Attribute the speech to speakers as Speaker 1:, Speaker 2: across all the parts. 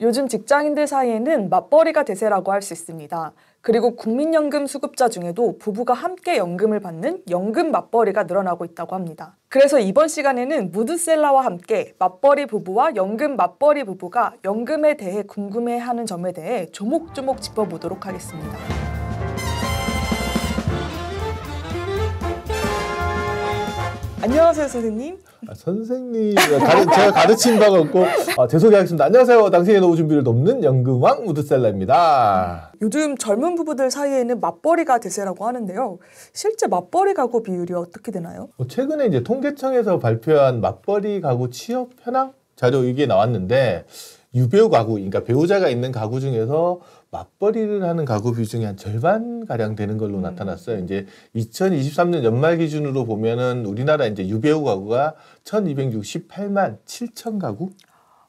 Speaker 1: 요즘 직장인들 사이에는 맞벌이가 대세라고 할 수 있습니다. 그리고 국민연금 수급자 중에도 부부가 함께 연금을 받는 연금 맞벌이가 늘어나고 있다고 합니다. 그래서 이번 시간에는 무드셀러와 함께 맞벌이 부부와 연금 맞벌이 부부가 연금에 대해 궁금해하는 점에 대해 조목조목 짚어보도록 하겠습니다. 안녕하세요, 선생님.
Speaker 2: 선생님, 제가 가르친 바가 없고 제 소개하겠습니다. 안녕하세요. 당신의 노후 준비를 돕는 연금왕 무드셀러입니다.
Speaker 1: 요즘 젊은 부부들 사이에는 맞벌이가 대세라고 하는데요. 실제 맞벌이 가구 비율이 어떻게 되나요?
Speaker 2: 최근에 이제 통계청에서 발표한 맞벌이 가구 취업 현황 자료 이게 나왔는데 유배우 가구, 그러니까 배우자가 있는 가구 중에서 맞벌이를 하는 가구 비중이 한 절반가량 되는 걸로 나타났어요. 이제 2023년 연말 기준으로 보면은 우리나라 이제 유배우 가구가 1268만 7천 가구?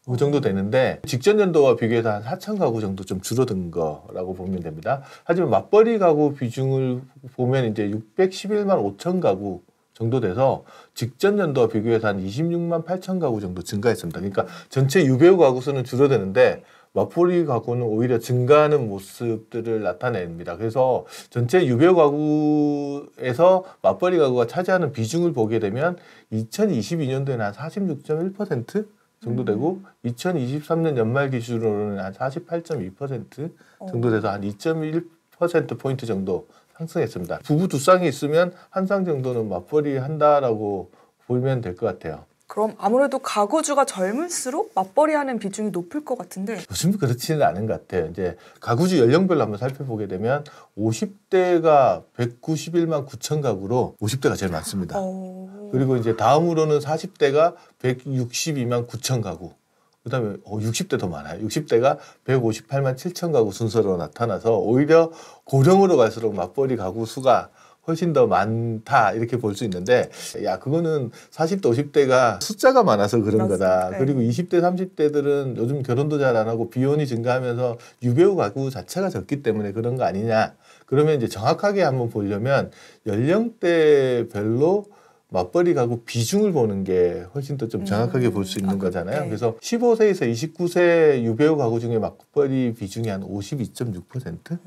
Speaker 2: 그 정도 되는데 직전 연도와 비교해서 한 4천 가구 정도 좀 줄어든 거라고 보면 됩니다. 하지만 맞벌이 가구 비중을 보면 이제 611만 5천 가구 정도 돼서 직전 연도와 비교해서 한 26만 8천 가구 정도 증가했습니다. 그러니까 전체 유배우 가구 수는 줄어드는데 맞벌이 가구는 오히려 증가하는 모습들을 나타냅니다. 그래서 전체 유배우 가구에서 맞벌이 가구가 차지하는 비중을 보게 되면 2022년도에는 한 46.1% 정도 되고 2023년 연말 기준으로는 한 48.2% 정도 돼서 한 2.1%포인트 정도 상승했습니다. 부부 두 쌍이 있으면 한 쌍 정도는 맞벌이 한다라고 보면 될 것 같아요.
Speaker 1: 그럼 아무래도 가구주가 젊을수록 맞벌이하는 비중이 높을 것 같은데
Speaker 2: 요즘 그렇지는 않은 것 같아요. 이제 가구주 연령별로 한번 살펴보게 되면 50대가 191만 9천 가구로 50대가 제일 많습니다. 그리고 이제 다음으로는 40대가 162만 9천 가구. 그다음에 60대 더 많아요. 60대가 158만 7천 가구 순서로 나타나서 오히려 고령으로 갈수록 맞벌이 가구 수가 훨씬 더 많다 이렇게 볼 수 있는데 야 그거는 40대 50대가 숫자가 많아서 그런 거다. 그리고 20대 30대들은 요즘 결혼도 잘 안 하고 비혼이 증가하면서 유배우 가구 자체가 적기 때문에 그런 거 아니냐. 그러면 이제 정확하게 한번 보려면 연령대별로 맞벌이 가구 비중을 보는 게 훨씬 더 좀 정확하게 볼 수 있는 거잖아요. 그래서 15세에서 29세 유배우 가구 중에 맞벌이 비중이 한 52.6%?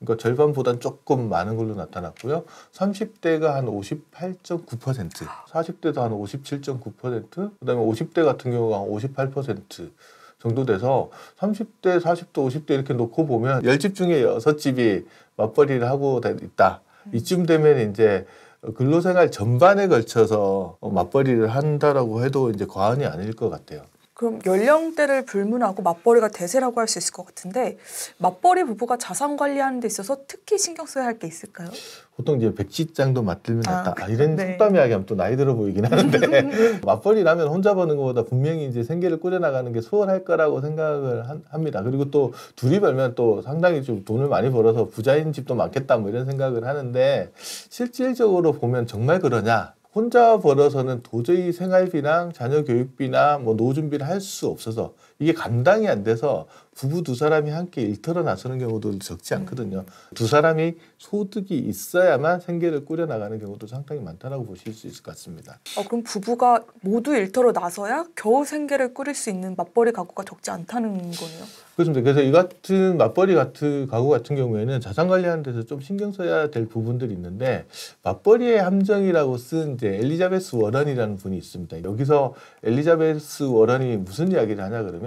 Speaker 2: 그러니까 절반보단 조금 많은 걸로 나타났고요. 30대가 한 58.9%, 40대도 한 57.9%, 그다음에 50대 같은 경우가 한 58% 정도 돼서 30대, 40대, 50대 이렇게 놓고 보면 10집 중에 6집이 맞벌이를 하고 있다. 이쯤 되면 이제 근로생활 전반에 걸쳐서 맞벌이를 한다라고 해도 이제 과언이 아닐 것 같아요.
Speaker 1: 그럼 연령대를 불문하고 맞벌이가 대세라고 할 수 있을 것 같은데 맞벌이 부부가 자산 관리하는 데 있어서 특히 신경 써야 할 게 있을까요?
Speaker 2: 보통 이제 백지장도 맞들면 낫다. 이런 속담 이야기하면 또 나이 들어 보이긴 하는데 맞벌이라면 혼자 버는 것보다 분명히 이제 생계를 꾸려나가는 게 수월할 거라고 생각을 합니다. 그리고 또 둘이 벌면 또 상당히 좀 돈을 많이 벌어서 부자인 집도 많겠다 뭐 이런 생각을 하는데 실질적으로 보면 정말 그러냐? 혼자 벌어서는 도저히 생활비랑 자녀 교육비나 뭐 노후 준비를 할 수 없어서 이게 감당이 안 돼서 부부 두 사람이 함께 일터로 나서는 경우도 적지 않거든요. 두 사람이 소득이 있어야만 생계를 꾸려나가는 경우도 상당히 많다고 보실 수 있을 것 같습니다.
Speaker 1: 그럼 부부가 모두 일터로 나서야 겨우 생계를 꾸릴 수 있는 맞벌이 가구가 적지 않다는 거네요?
Speaker 2: 그렇습니다. 그래서 이 같은 맞벌이 같은 가구 같은 경우에는 자산 관리하는 데서 좀 신경 써야 될 부분들이 있는데 맞벌이의 함정이라고 쓴 이제 엘리자베스 워런이라는 분이 있습니다. 여기서 엘리자베스 워런이 무슨 이야기를 하냐 그러면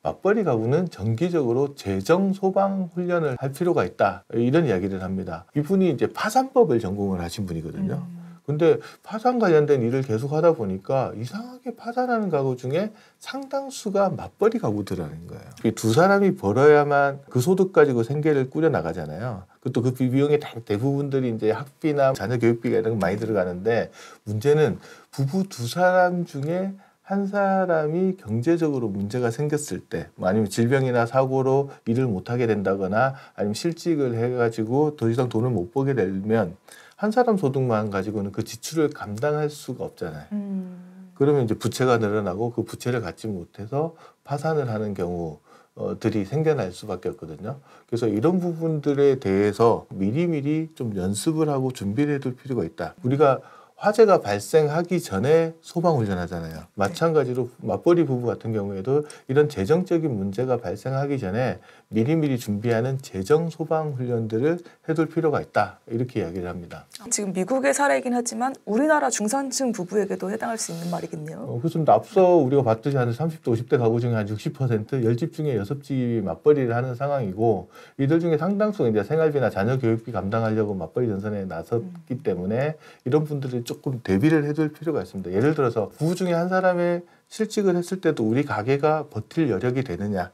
Speaker 2: 맞벌이 가구는 정기적으로 재정 소방 훈련을 할 필요가 있다. 이런 이야기를 합니다. 이분이 이제 파산법을 전공을 하신 분이거든요. 근데 파산 관련된 일을 계속 하다 보니까 이상하게 파산하는 가구 중에 상당수가 맞벌이 가구들이라는 거예요. 두 사람이 벌어야만 그 소득 가지고 생계를 꾸려 나가잖아요. 또 그 비용이 대부분들이 이제 학비나 자녀 교육비가 이런 거 많이 들어가는데 문제는 부부 두 사람 중에 한 사람이 경제적으로 문제가 생겼을 때, 뭐 아니면 질병이나 사고로 일을 못하게 된다거나 아니면 실직을 해가지고 더 이상 돈을 못 벌게 되면 한 사람 소득만 가지고는 그 지출을 감당할 수가 없잖아요. 그러면 이제 부채가 늘어나고 그 부채를 갚지 못해서 파산을 하는 경우들이 생겨날 수밖에 없거든요. 그래서 이런 부분들에 대해서 미리미리 좀 연습을 하고 준비를 해둘 필요가 있다. 우리가 화재가 발생하기 전에 소방훈련하잖아요. 마찬가지로 맞벌이 부부 같은 경우에도 이런 재정적인 문제가 발생하기 전에 미리미리 준비하는 재정 소방훈련들을 해둘 필요가 있다. 이렇게 이야기를 합니다.
Speaker 1: 지금 미국의 사례이긴 하지만 우리나라 중산층 부부에게도 해당할 수 있는 말이겠네요.
Speaker 2: 그렇습니다. 앞서 우리가 봤듯이 한 30대, 50대 가구 중에 한 60%, 10집 중에 6집이 맞벌이를 하는 상황이고 이들 중에 상당수가 이제 생활비나 자녀 교육비 감당하려고 맞벌이 전선에 나섰기 때문에 이런 분들이 조금 대비를 해둘 필요가 있습니다. 예를 들어서 부부 중에 한 사람의 실직을 했을 때도 우리 가게가 버틸 여력이 되느냐,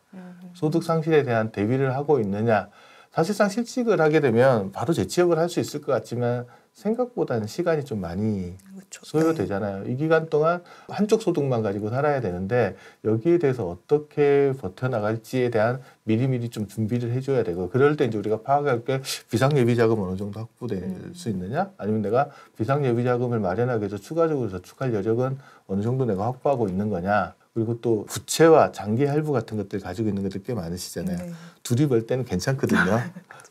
Speaker 2: 소득 상실에 대한 대비를 하고 있느냐. 사실상 실직을 하게 되면 바로 재취업을 할 수 있을 것 같지만 생각보다는 시간이 좀 많이
Speaker 1: 그렇죠.
Speaker 2: 소요되잖아요. 이 기간 동안 한쪽 소득만 가지고 살아야 되는데 여기에 대해서 어떻게 버텨나갈지에 대한 미리미리 좀 준비를 해줘야 되고 그럴 때 이제 우리가 파악할 게 비상예비자금 어느 정도 확보될 수 있느냐 아니면 내가 비상예비자금을 마련하기 위해서 추가적으로 저축할 여력은 어느 정도 내가 확보하고 있는 거냐 그리고 또 부채와 장기 할부 같은 것들 가지고 있는 것들 꽤 많으시잖아요.
Speaker 1: 네.
Speaker 2: 둘이 벌 때는 괜찮거든요.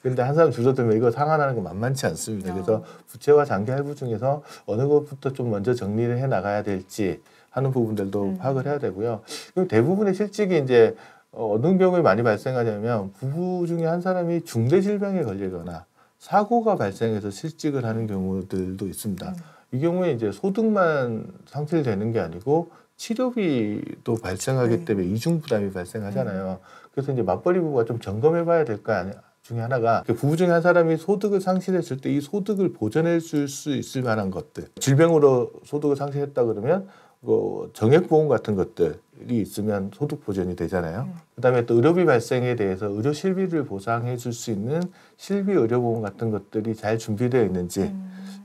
Speaker 2: 근데 한 사람 줄어들면 이거 상환하는 거 만만치 않습니다. 그래서 부채와 장기 할부 중에서 어느 것부터 좀 먼저 정리를 해 나가야 될지 하는 부분들도 파악을 해야 되고요. 그리고 대부분의 실직이 이제 어느 경우에 많이 발생하냐면 부부 중에 한 사람이 중대 질병에 걸리거나 사고가 발생해서 실직을 하는 경우들도 있습니다. 이 경우에 이제 소득만 상실되는 게 아니고 치료비도 발생하기 때문에 이중 부담이 발생하잖아요. 그래서 이제 맞벌이 부부가 좀 점검해봐야 될 거 중에 하나가 부부 중에 한 사람이 소득을 상실했을 때 이 소득을 보전해 줄 수 있을 만한 것들 질병으로 소득을 상실했다 그러면 정액보험 같은 것들이 있으면 소득 보전이 되잖아요. 그다음에 또 의료비 발생에 대해서 의료 실비를 보상해 줄 수 있는 실비 의료보험 같은 것들이 잘 준비되어 있는지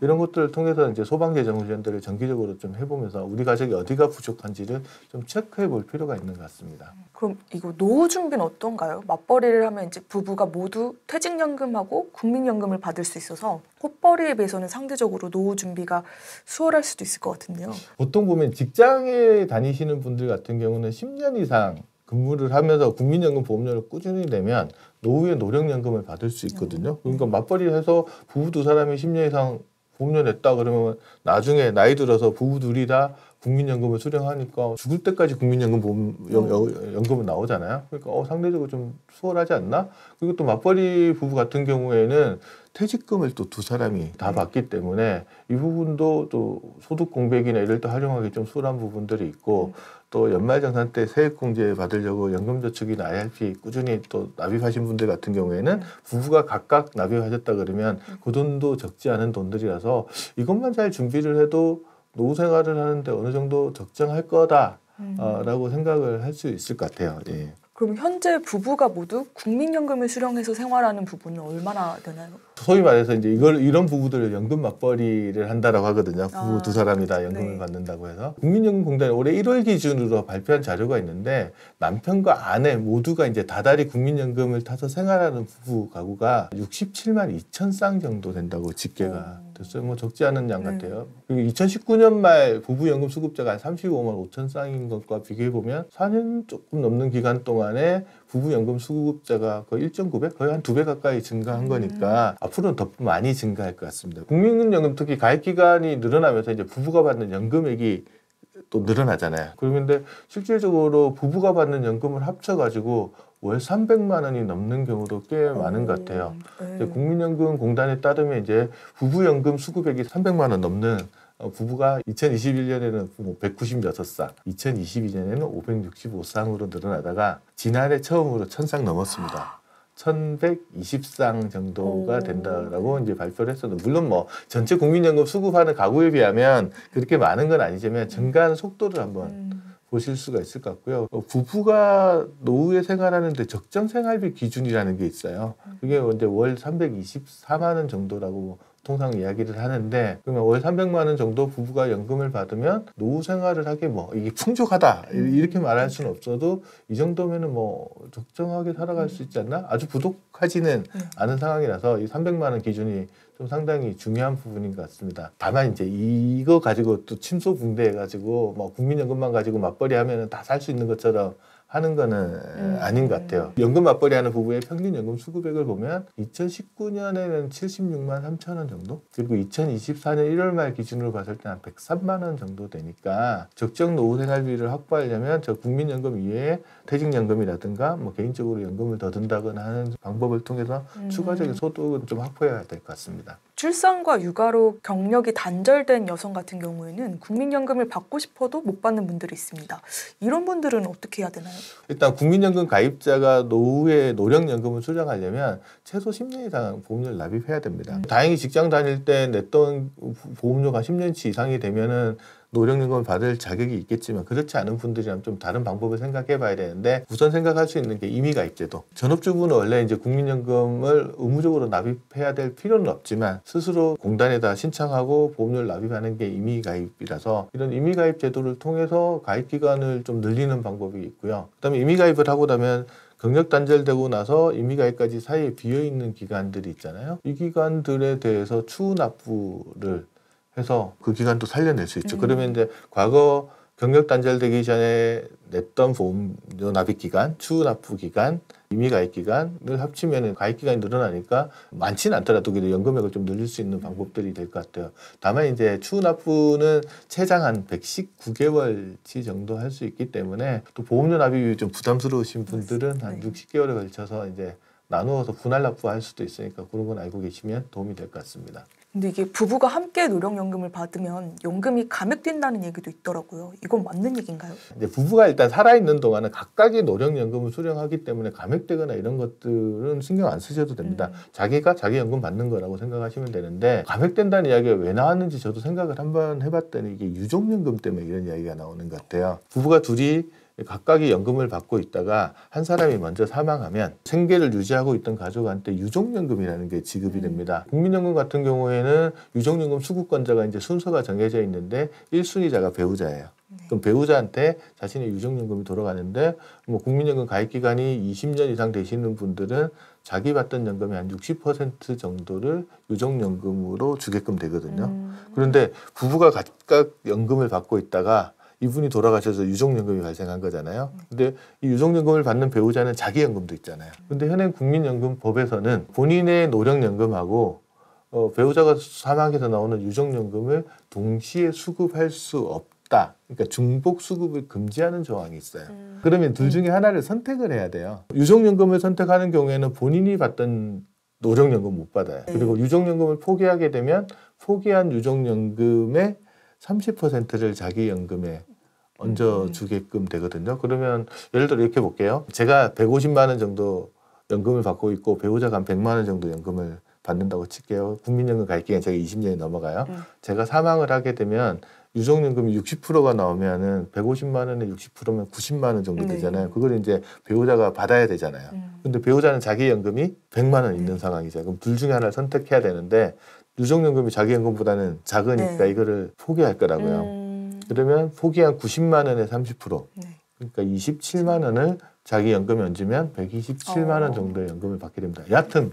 Speaker 2: 이런 것들을 통해서 이제 소방재정 훈련들을 정기적으로 좀 해보면서 우리 가족이 어디가 부족한지를 좀 체크해 볼 필요가 있는 것 같습니다.
Speaker 1: 그럼 이거 노후 준비는 어떤가요? 맞벌이를 하면 이제 부부가 모두 퇴직연금하고 국민연금을 받을 수 있어서 혼벌이에 비해서는 상대적으로 노후 준비가 수월할 수도 있을 것 같은데요.
Speaker 2: 보통 보면 직장에 다니시는 분들 같은 경우는 10년 이상 근무를 하면서 국민연금 보험료를 꾸준히 내면 노후에 노령연금을 받을 수 있거든요. 그러니까 맞벌이를 해서 부부 두 사람이 10년 이상 보험료 냈다 그러면 나중에 나이 들어서 부부 둘이 다 국민연금을 수령하니까 죽을 때까지 국민연금 연금은 나오잖아요. 그러니까 상대적으로 좀 수월하지 않나? 그리고 또 맞벌이 부부 같은 경우에는 퇴직금을 또 두 사람이 다 받기 때문에 이 부분도 또 소득 공백이나 이럴 때 활용하기 좀 수월한 부분들이 있고 또 연말정산 때 세액공제 받으려고 연금저축이나 IRP 꾸준히 또 납입하신 분들 같은 경우에는 부부가 각각 납입하셨다 그러면 그 돈도 적지 않은 돈들이라서 이것만 잘 준비를 해도 노후 생활을 하는데 어느 정도 적정할 거다라고 생각을 할 수 있을 것 같아요. 예.
Speaker 1: 그럼 현재 부부가 모두 국민연금을 수령해서 생활하는 부부는 얼마나 되나요?
Speaker 2: 소위 말해서 이제 이런 부부들을 연금 맞벌이를 한다라고 하거든요. 부부 두 사람이 다 연금을 받는다고 해서 국민연금공단이 올해 1월 기준으로 발표한 자료가 있는데 남편과 아내 모두가 이제 다달이 국민연금을 타서 생활하는 부부 가구가 67만 2천 쌍 정도 된다고 집계가 됐어요. 뭐 적지 않은 양 같아요. 그리고 2019년 말 부부 연금 수급자가 한 35만 5천 쌍인 것과 비교해 보면 4년 조금 넘는 기간 동안에 부부 연금 수급자가 거의 1.9배, 거의 한 2배 가까이 증가한 거니까 앞으로는 더 많이 증가할 것 같습니다. 국민연금 특히 가입 기간이 늘어나면서 이제 부부가 받는 연금액이 또 늘어나잖아요. 그런데 실질적으로 부부가 받는 연금을 합쳐가지고 월 300만 원이 넘는 경우도 꽤 많은 것 같아요. 국민연금공단에 따르면 이제 부부연금 수급액이 300만 원 넘는 부부가 2021년에는 196쌍, 2022년에는 565쌍으로 늘어나다가 지난해 처음으로 1000쌍 넘었습니다. 1120쌍 정도가 된다라고 이제 발표를 했었는데 물론 뭐 전체 국민연금 수급하는 가구에 비하면 그렇게 많은 건 아니지만 증가하는 속도를 한번 보실 수가 있을 것 같고요. 부부가 노후에 생활하는데 적정 생활비 기준이라는 게 있어요. 그게 이제 월 324만 원 정도라고 통상 이야기를 하는데 그러면 월 300만 원 정도 부부가 연금을 받으면 노후 생활을 하기 뭐 이게 풍족하다 이렇게 말할 수는 없어도 이 정도면은 뭐 적정하게 살아갈 수 있지 않나? 아주 부족하지는 않은 상황이라서 이 300만 원 기준이 좀 상당히 중요한 부분인 것 같습니다. 다만 이제 이거 가지고 또 침소붕대해가지고 뭐 국민연금만 가지고 맞벌이 하면은 다 살 수 있는 것처럼 하는 거는 아닌 것 같아요. 연금 맞벌이 하는 부부의 평균 연금 수급액을 보면 2019년에는 76만 3천 원 정도, 그리고 2024년 1월 말 기준으로 봤을 때 한 103만 원 정도 되니까 적정 노후 생활비를 확보하려면 저 국민연금 이외에 퇴직연금이라든가 뭐 개인적으로 연금을 더 든다거나 하는 방법을 통해서 추가적인 소득은 좀 확보해야 될 것 같습니다.
Speaker 1: 출산과 육아로 경력이 단절된 여성 같은 경우에는 국민연금을 받고 싶어도 못 받는 분들이 있습니다. 이런 분들은 어떻게 해야 되나요?
Speaker 2: 일단 국민연금 가입자가 노후에 노령연금을 수령하려면 최소 10년 이상 보험료를 납입해야 됩니다. 다행히 직장 다닐 때 냈던 보험료가 10년치 이상이 되면은 노령연금을 받을 자격이 있겠지만 그렇지 않은 분들이라면 좀 다른 방법을 생각해 봐야 되는데, 우선 생각할 수 있는 게 임의가입제도. 전업주부는 원래 이제 국민연금을 의무적으로 납입해야 될 필요는 없지만 스스로 공단에다 신청하고 보험료를 납입하는 게 임의가입이라서, 이런 임의가입 제도를 통해서 가입 기간을 좀 늘리는 방법이 있고요. 그다음에 임의가입을 하고 나면 경력 단절되고 나서 임의가입까지 사이에 비어있는 기간들이 있잖아요. 이 기간들에 대해서 추후 납부를 해서 그 기간도 살려낼 수 있죠. 그러면 이제 과거 경력 단절되기 전에 냈던 보험료 납입 기간, 추후 납부 기간, 임의 가입 기간을 합치면 가입 기간이 늘어나니까 많지는 않더라도 그래도 연금액을 좀 늘릴 수 있는 방법들이 될 것 같아요. 다만 이제 추후 납부는 최장 한 119개월치 정도 할 수 있기 때문에 또 보험료 납입이 좀 부담스러우신 분들은 한 60개월에 걸쳐서 이제 나누어서 분할 납부할 수도 있으니까 그런 건 알고 계시면 도움이 될 것 같습니다.
Speaker 1: 근데 이게 부부가 함께 노령연금을 받으면 연금이 감액된다는 얘기도 있더라고요. 이건 맞는 얘기인가요?
Speaker 2: 이제 부부가 일단 살아있는 동안은 각각의 노령연금을 수령하기 때문에 감액되거나 이런 것들은 신경 안 쓰셔도 됩니다. 자기가 자기 연금 받는 거라고 생각하시면 되는데, 감액된다는 이야기가 왜 나왔는지 저도 생각을 한번 해봤더니 이게 유족연금 때문에 이런 이야기가 나오는 것 같아요. 부부가 둘이 각각의 연금을 받고 있다가 한 사람이 먼저 사망하면 생계를 유지하고 있던 가족한테 유족연금이라는 게 지급이 됩니다. 국민연금 같은 경우에는 유족연금 수급권자가 이제 순서가 정해져 있는데 1순위자가 배우자예요. 그럼 배우자한테 자신의 유족연금이 돌아가는데, 뭐 국민연금 가입 기간이 20년 이상 되시는 분들은 자기 받던 연금의 한 60% 정도를 유족연금으로 주게끔 되거든요. 그런데 부부가 각각 연금을 받고 있다가 이분이 돌아가셔서 유족연금이 발생한 거잖아요. 근데 이 유족연금을 받는 배우자는 자기 연금도 있잖아요. 근데 현행 국민연금법에서는 본인의 노령연금하고 배우자가 사망해서 나오는 유족연금을 동시에 수급할 수 없다. 그러니까 중복 수급을 금지하는 조항이 있어요. 그러면 둘 중에 하나를 선택을 해야 돼요. 유족연금을 선택하는 경우에는 본인이 받던 노령연금 못 받아요. 그리고 유족연금을 포기하게 되면 포기한 유족연금의 30%를 자기 연금에 얹어주게끔 되거든요. 그러면 예를 들어 이렇게 볼게요. 제가 150만 원 정도 연금을 받고 있고 배우자가 한 100만 원 정도 연금을 받는다고 칠게요. 국민연금 가입 기간 제가 20년이 넘어가요. 제가 사망을 하게 되면 유족연금이 60%가 나오면은 150만 원에 60%면 90만 원 정도 되잖아요. 그걸 이제 배우자가 받아야 되잖아요. 근데 배우자는 자기 연금이 100만 원 있는 상황이죠. 그럼 둘 중에 하나를 선택해야 되는데 유족연금이 자기 연금보다는 작으니까 이거를 포기할 거라고요. 그러면 포기한 90만 원의 30%, 그러니까 27만 원을 자기 연금에 얹으면 127만 원 정도의 연금을 받게 됩니다. 여하튼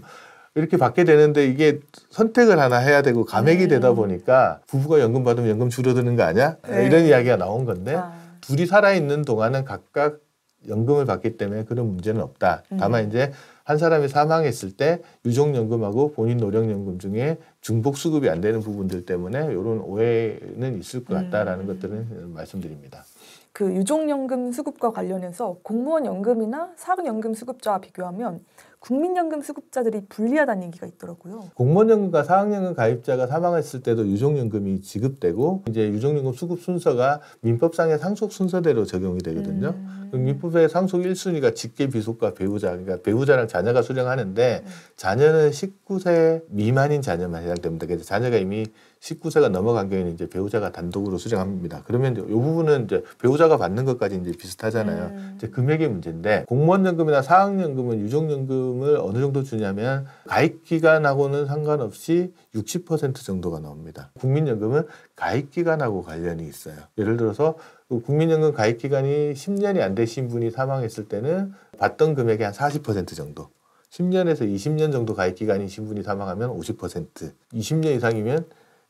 Speaker 2: 이렇게 받게 되는데 이게 선택을 하나 해야 되고 감액이 되다 보니까 부부가 연금 받으면 연금 줄어드는 거 아니야? 이런 이야기가 나온 건데 둘이 살아있는 동안은 각각 연금을 받기 때문에 그런 문제는 없다. 다만 이제 한 사람이 사망했을 때 유족연금하고 본인 노령연금 중에 중복 수급이 안 되는 부분들 때문에 이런 오해는 있을 것 같다라는 것들은 말씀드립니다.
Speaker 1: 그 유족연금 수급과 관련해서 공무원 연금이나 사학연금 수급자와 비교하면 국민연금 수급자들이 불리하다는 얘기가 있더라고요.
Speaker 2: 공무원연금과 사학연금 가입자가 사망했을 때도 유족연금이 지급되고 이제 유족연금 수급 순서가 민법상의 상속 순서대로 적용이 되거든요. 민법의 상속 1순위가 직계 비속과 배우자, 그러니까 배우자랑 자녀가 수령하는데 자녀는 19세 미만인 자녀만 해당됩니다. 그래서 자녀가 이미 19세가 넘어간 경우에는 이제 배우자가 단독으로 수령합니다. 그러면 이 부분은 이제 배우자가 받는 것까지 이제 비슷하잖아요. 이제 금액의 문제인데 공무원연금이나 사학연금은 유족연금을 어느 정도 주냐면 가입 기간하고는 상관없이 60% 정도가 나옵니다. 국민연금은 가입 기간하고 관련이 있어요. 예를 들어서 국민연금 가입 기간이 10년이 안 되신 분이 사망했을 때는 받던 금액의 한 40% 정도. 10년에서 20년 정도 가입 기간이신 분이 사망하면 50%, 20년 이상이면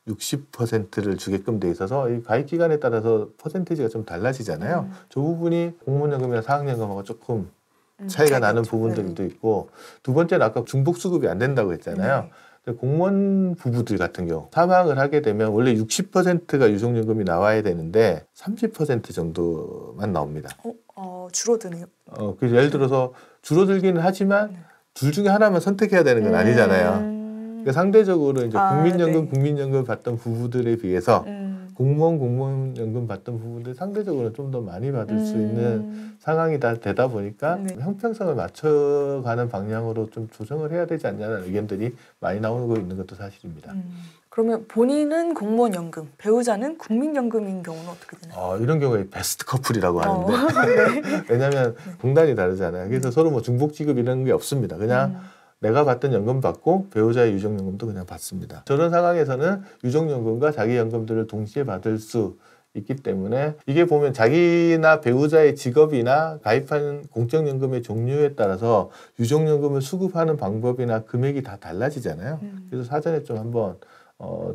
Speaker 2: 60%를 주게끔 돼 있어서 이 가입 기간에 따라서 퍼센티지가 좀 달라지잖아요. 저 부분이 공무원연금이나 사학연금하고 조금 차이가 나는 부분들도 있고, 두 번째는 아까 중복 수급이 안 된다고 했잖아요. 공무원 부부들 같은 경우 사망을 하게 되면 원래 60%가 유족연금이 나와야 되는데 30% 정도만 나옵니다.
Speaker 1: 줄어드네요.
Speaker 2: 그래서 예를 들어서 줄어들기는 하지만 둘 중에 하나만 선택해야 되는 건 아니잖아요. 그러니까 상대적으로 이제 국민연금 받던 부부들에 비해서 공무원연금 받던 부분들 상대적으로 좀 더 많이 받을 수 있는 상황이 되다 보니까 형평성을 맞춰가는 방향으로 좀 조정을 해야 되지 않냐는 의견들이 많이 나오고 있는 것도 사실입니다.
Speaker 1: 그러면 본인은 공무원연금, 배우자는 국민연금인 경우는 어떻게 되나요?
Speaker 2: 이런 경우에 베스트 커플이라고 하는데 왜냐하면 공단이 다르잖아요. 그래서 서로 뭐 중복지급 이런 게 없습니다. 그냥 내가 받던 연금 받고 배우자의 유족연금도 그냥 받습니다. 저런 상황에서는 유족연금과 자기 연금들을 동시에 받을 수 있기 때문에 이게 보면 자기나 배우자의 직업이나 가입한 공적연금의 종류에 따라서 유족연금을 수급하는 방법이나 금액이 다 달라지잖아요. 그래서 사전에 좀 한번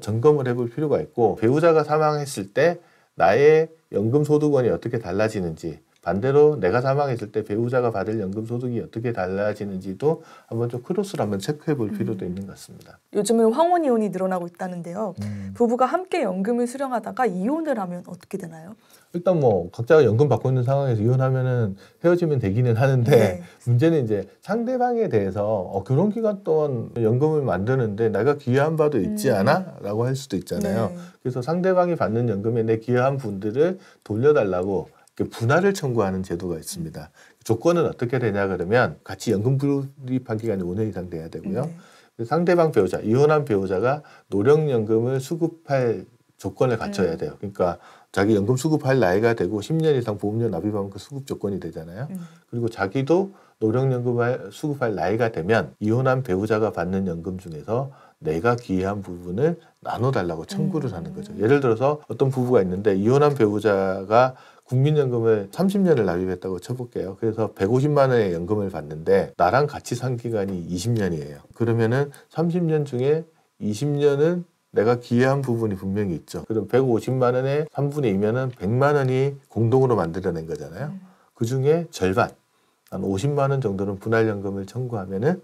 Speaker 2: 점검을 해볼 필요가 있고, 배우자가 사망했을 때 나의 연금 소득원이 어떻게 달라지는지, 반대로 내가 사망했을 때 배우자가 받을 연금 소득이 어떻게 달라지는지도 한번 좀 크로스로 한번 체크해 볼 필요도 있는 것 같습니다.
Speaker 1: 요즘은 황혼이혼이 늘어나고 있다는데요. 부부가 함께 연금을 수령하다가 이혼을 하면 어떻게 되나요?
Speaker 2: 일단 뭐 각자가 연금 받고 있는 상황에서 이혼하면은 헤어지면 되기는 하는데 문제는 이제 상대방에 대해서 결혼 기간 동안 연금을 만드는데 내가 기여한 바도 있지 않아? 라고 할 수도 있잖아요. 그래서 상대방이 받는 연금에 내 기여한 분들을 돌려달라고 분할을 청구하는 제도가 있습니다. 조건은 어떻게 되냐 그러면 같이 연금 불입한 기간이 5년 이상 돼야 되고요. 상대방 배우자, 이혼한 배우자가 노령연금을 수급할 조건을 갖춰야 돼요. 그러니까 자기 연금 수급할 나이가 되고 10년 이상 보험료 납입하면 그 수급 조건이 되잖아요. 그리고 자기도 노령연금을 수급할 나이가 되면 이혼한 배우자가 받는 연금 중에서 내가 기여한 부분을 나눠달라고 청구를 하는 거죠. 예를 들어서 어떤 부부가 있는데 이혼한 배우자가 국민연금을 30년을 납입했다고 쳐볼게요. 그래서 150만 원의 연금을 받는데 나랑 같이 산 기간이 20년이에요. 그러면은 30년 중에 20년은 내가 기여한 부분이 분명히 있죠. 그럼 150만 원의 3분의 2면은 100만 원이 공동으로 만들어낸 거잖아요. 그 중에 절반, 한 50만 원 정도는 분할연금을 청구하면은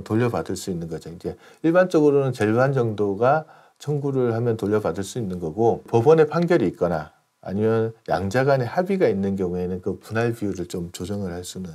Speaker 2: 돌려받을 수 있는 거죠. 이제 일반적으로는 절반 정도가 청구를 하면 돌려받을 수 있는 거고, 법원의 판결이 있거나 아니면 양자 간의 합의가 있는 경우에는 그 분할 비율을 좀 조정을 할 수는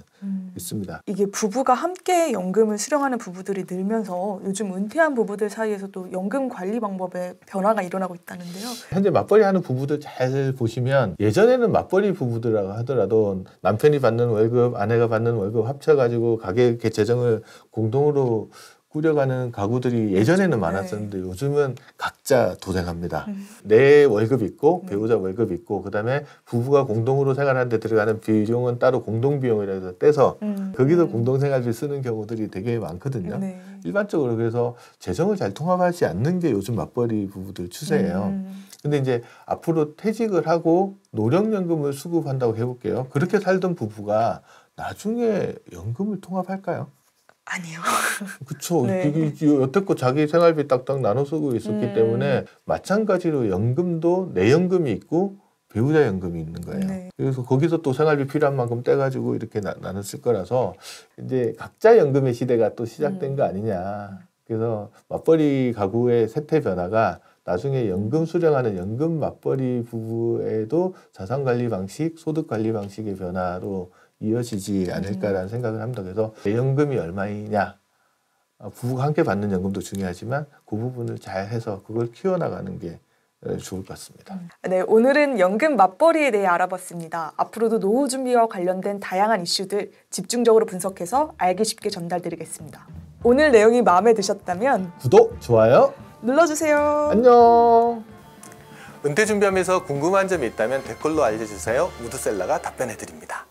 Speaker 2: 있습니다.
Speaker 1: 이게 부부가 함께 연금을 수령하는 부부들이 늘면서 요즘 은퇴한 부부들 사이에서도 연금 관리 방법에 변화가 일어나고 있다는데요.
Speaker 2: 현재 맞벌이 하는 부부들 잘 보시면 예전에는 맞벌이 부부들이라고 하더라도 남편이 받는 월급, 아내가 받는 월급 합쳐가지고 가계 재정을 공동으로 꾸려가는 가구들이 예전에는 많았었는데 요즘은 각자 도생합니다. 내 월급 있고 배우자 월급 있고 그다음에 부부가 공동으로 생활하는 데 들어가는 비용은 따로 공동비용이라 해서 떼서 거기서 공동생활비 쓰는 경우들이 되게 많거든요. 일반적으로 그래서 재정을 잘 통합하지 않는 게 요즘 맞벌이 부부들 추세예요. 근데 이제 앞으로 퇴직을 하고 노령연금을 수급한다고 해볼게요. 그렇게 살던 부부가 나중에 연금을 통합할까요?
Speaker 1: 아니요.
Speaker 2: 그쵸. 여태껏 자기 생활비 딱딱 나눠 쓰고 있었기 때문에 마찬가지로 연금도 내 연금이 있고 배우자 연금이 있는 거예요. 그래서 거기서 또 생활비 필요한 만큼 떼가지고 이렇게 나눠 쓸 거라서 이제 각자 연금의 시대가 또 시작된 거 아니냐. 그래서 맞벌이 가구의 세태 변화가 나중에 연금 수령하는 연금 맞벌이 부부에도 자산관리 방식, 소득관리 방식의 변화로 이어지지 않을까라는 생각을 합니다. 그래서 내 연금이 얼마이냐, 부부가 함께 받는 연금도 중요하지만 그 부분을 잘 해서 그걸 키워나가는 게 좋을 것 같습니다.
Speaker 1: 네, 오늘은 연금 맞벌이에 대해 알아봤습니다. 앞으로도 노후 준비와 관련된 다양한 이슈들 집중적으로 분석해서 알기 쉽게 전달드리겠습니다. 오늘 내용이 마음에 드셨다면
Speaker 2: 구독, 좋아요
Speaker 1: 눌러주세요.
Speaker 2: 안녕. 은퇴 준비하면서 궁금한 점이 있다면 댓글로 알려주세요. 무드셀러가 답변해드립니다.